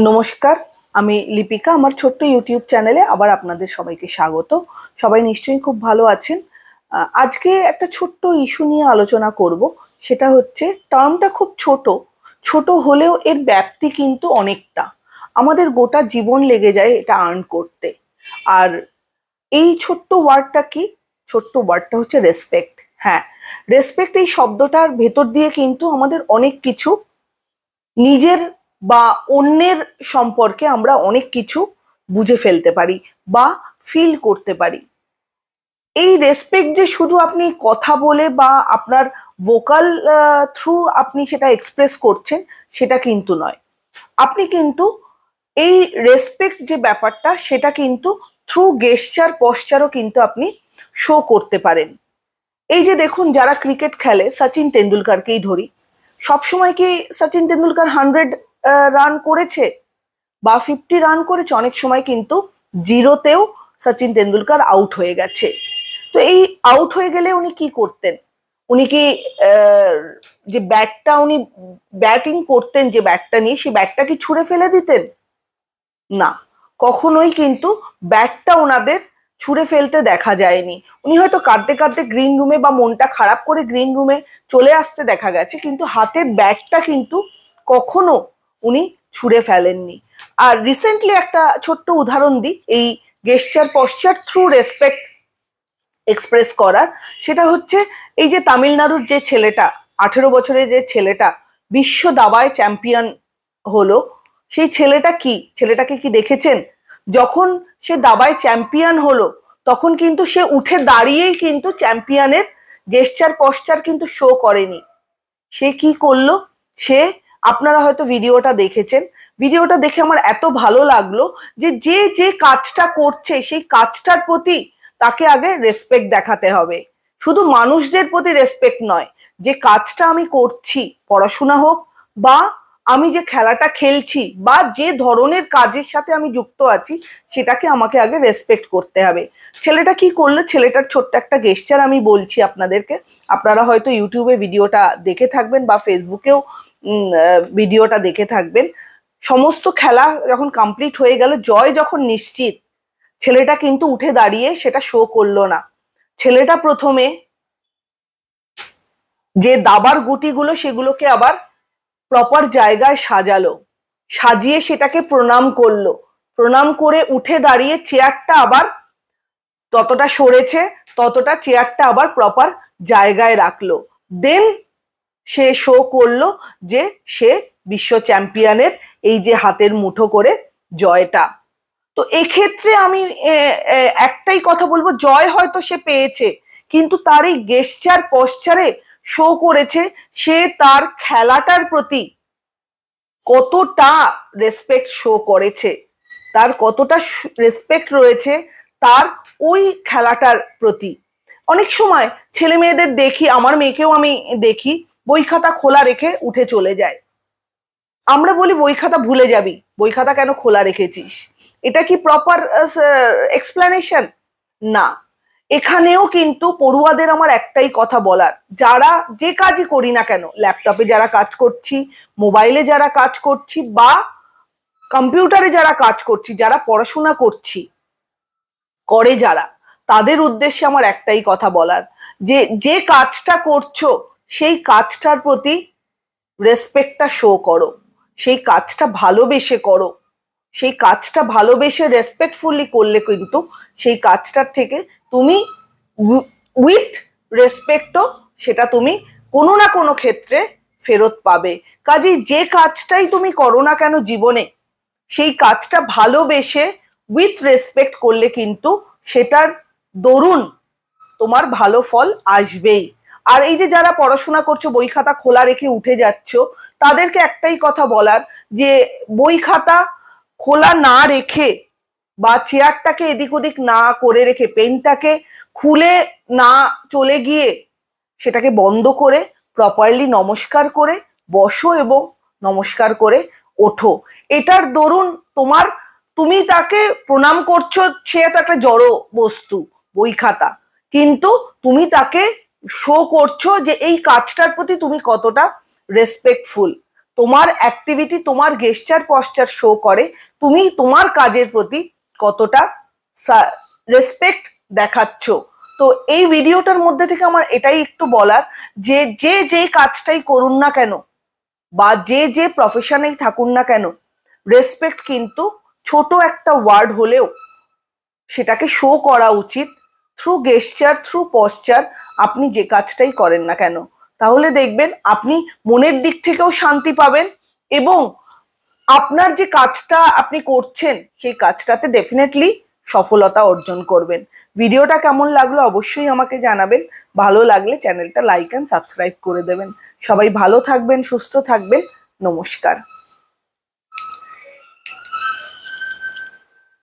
নমস্কার, আমি লিপিকা। আমার ছোট্ট ইউটিউব চ্যানেলে আবার আপনাদের সবাইকে স্বাগত। সবাই নিশ্চয়ই খুব ভালো আছেন। আজকে একটা ছোট্ট ইস্যু নিয়ে আলোচনা করব। সেটা হচ্ছে, টার্মটা খুব ছোট, ছোট হলেও এর ব্যাপ্তি কিন্তু অনেকটা। আমাদের গোটা জীবন লেগে যায় এটা আর্ন করতে। আর এই ছোট্ট ওয়ার্ডটা কি? ছোট্ট ওয়ার্ডটা হচ্ছে রেসপেক্ট। হ্যাঁ, রেসপেক্ট এই শব্দটার ভেতর দিয়ে কিন্তু আমাদের অনেক কিছু, নিজের বা অন্যের সম্পর্কে আমরা অনেক কিছু বুঝে ফেলতে পারি বা ফিল করতে পারি। এই রেসপেক্ট যে শুধু আপনি কথা বলে বা আপনার ভোকাল থ্রু আপনি সেটা এক্সপ্রেস করছেন সেটা কিন্তু নয়। আপনি কিন্তু এই রেসপেক্ট যে ব্যাপারটা সেটা কিন্তু থ্রু গেস্টার পশ্চারও কিন্তু আপনি শো করতে পারেন। এই যে দেখুন, যারা ক্রিকেট খেলে, সচিন তেন্ডুলকারকেই ধরি, সবসময় কি সচিন তেন্ডুলকার 100 রান করেছে বা 50 রান করেছে? অনেক সময় কিন্তু জিরোতেও সচিন তেন্ডুলকার আউট হয়ে গেছে। তো এই আউট হয়ে গেলে উনি কি করতেন? উনি কি যে ব্যাটটা উনি ব্যাটিং করতেন, যে ব্যাটটা নিয়ে, সেই ব্যাটটা কি ছুঁড়ে ফেলে দিতেন? না, কখনোই কিন্তু ব্যাটটা ওনাদের ছুঁড়ে ফেলতে দেখা যায়নি। উনি হয়তো কাঁদতে কাঁদতে গ্রিন রুমে বা মনটা খারাপ করে গ্রিন রুমে চলে আসতে দেখা গেছে, কিন্তু হাতের ব্যাটটা কিন্তু কখনো উনি ছুঁড়ে ফেলেননি। আর রিসেন্টলি একটা ছোট্ট উদাহরণ দিই এই গেস্টার পশ্চার থ্রু রেসপেক্ট এক্সপ্রেস করার। সেটা হচ্ছে, এই যে তামিলনাড়ুর যে ছেলেটা, 18 বছরের যে ছেলেটা বিশ্ব দাবায় চ্যাম্পিয়ন হলো, সেই ছেলেটাকে কি দেখেছেন? যখন সে দাবায় চ্যাম্পিয়ন হলো তখন কিন্তু সে উঠে দাঁড়িয়েই কিন্তু চ্যাম্পিয়নের গেস্টার পশ্চার কিন্তু শো করেনি। সে কি করলো? সে, আপনারা হয়তো ভিডিওটা দেখেছেন, ভিডিওটা দেখে আমার এত ভালো লাগলো যে যে যে কাজটা করছে সেই কাজটার প্রতি তাকে আগে রেসপেক্ট দেখাতে হবে। শুধু মানুষদের প্রতি রেসপেক্ট নয়, যে কাজটা আমি করছি, পড়াশোনা হোক বা আমি যে খেলাটা খেলছি বা যে ধরনের কাজের সাথে আমি যুক্ত আছি, সেটাকে আমাকে আগে রেসপেক্ট করতে হবে। ছেলেটা কি করলো? ছেলেটার ছোট্ট একটা গেস্টার আমি বলছি আপনাদেরকে। আপনারা হয়তো ইউটিউবে ভিডিওটা দেখে থাকবেন বা ফেসবুকেও ভিডিওটা দেখে থাকবেন। সমস্ত খেলা যখন কমপ্লিট হয়ে গেল, জয় যখন নিশ্চিত, ছেলেটা কিন্তু উঠে দাঁড়িয়ে সেটা শো করলো না। ছেলেটা প্রথমে যে দাবার গুটিগুলো সেগুলোকে আবার প্রপার জায়গায় সাজালো, সাজিয়ে সেটাকে প্রণাম করলো, প্রণাম করে উঠে দাঁড়িয়ে চেয়ারটা আবার ততটা সরেছে, ততটা চেয়ারটা আবার প্রপার জায়গায় রাখলো। দেন সে শো করলো যে সে বিশ্ব চ্যাম্পিয়নের এই যে হাতের মুঠো করে জয়টা। তো এক্ষেত্রে আমি একটাই কথা বলবো, জয় হয়তো সে পেয়েছে, কিন্তু তার এই গেস্টার পশ্চারে শো করেছে সে তার খেলাটার প্রতি কতটা রেসপেক্ট শো করেছে, তার কতটা রেসপেক্ট রয়েছে তার ওই খেলাটার প্রতি। অনেক সময় ছেলে মেয়েদের দেখি, আমার মেয়েকেও আমি দেখি, বই খাতা খোলা রেখে উঠে চলে যায়। আমরা বলি বই খাতা ভুলে যাবি, বই খাতা কেন খোলা রেখেছিস? এটা কি প্রপার এক্সপ্লেনেশন? না। এখানেও কিন্তু পড়ুয়াদের আমার একটাই কথা বলার, যারা যে কাজই করি না কেন, ল্যাপটপে যারা কাজ করছি, মোবাইলে যারা কাজ করছি বা কম্পিউটারে যারা কাজ করছি, যারা পড়াশোনা করছি করে যারা, তাদের উদ্দেশ্যে আমার একটাই কথা বলার, যে যে কাজটা করছো সেই কাজটার প্রতি রেসপেক্টটা শো করো, সেই কাজটা ভালোবেসে করো। সেই কাজটা ভালোবেসে রেসপেক্টফুলি করলে কিন্তু সেই কাজটার থেকে তুমি উইথ রেসপেক্টও সেটা তুমি কোনো না কোনো ক্ষেত্রে ফেরত পাবে। কাজেই যে কাজটাই তুমি করো না কেন জীবনে, সেই কাজটা ভালোবেসে উইথ রেসপেক্ট করলে কিন্তু সেটার দরুন তোমার ভালো ফল আসবেই। আর এই যে যারা পড়াশোনা করছো, বই খাতা খোলা রেখে উঠে যাচ্ছ, তাদেরকে একটাই কথা বলার, যে বই খাতা খোলা না রেখে বা চেয়ারটাকে এদিক ওদিক না করে রেখে, পেনটাকে খুলে না চলে গিয়ে সেটাকে বন্ধ করে প্রপারলি নমস্কার করে বসো এবং নমস্কার করে ওঠো। এটার দরুন তোমার, তুমি তাকে প্রণাম করছো, সে তো একটা জড় বস্তু বই খাতা, কিন্তু তুমি তাকে শো করছো যে এই কাজটার প্রতি তুমি কতটা রেসপেক্টফুল। তোমার অ্যাক্টিভিটি, তোমার গেস্টার পশ্চার শো করে তুমি তোমার কাজের প্রতি কতটা রেসপেক্ট দেখাচ্ছ। তো এই ভিডিওটার মধ্যে থেকে আমার এটাই একটু বলার, যে যে যেই কাজটাই করুন না কেন বা যে যে প্রফেশনেই থাকুন না কেন, রেসপেক্ট কিন্তু ছোট একটা ওয়ার্ড হলেও সেটাকে শো করা উচিত থ্রু গেস্টার, থ্রু পশ্চার। আপনি যে কাজটাই করেন না কেন, তাহলে দেখবেন আপনি মনের দিক থেকেও শান্তি পাবেন এবং আপনার যে কাজটা আপনি করছেন সেই কাজটাতে ডেফিনেটলি সফলতা অর্জন করবেন। ভিডিওটা কেমন লাগলো অবশ্যই আমাকে জানাবেন। ভালো লাগলে চ্যানেলটা লাইক অ্যান্ড সাবস্ক্রাইব করে দেবেন। সবাই ভালো থাকবেন, সুস্থ থাকবেন। নমস্কার।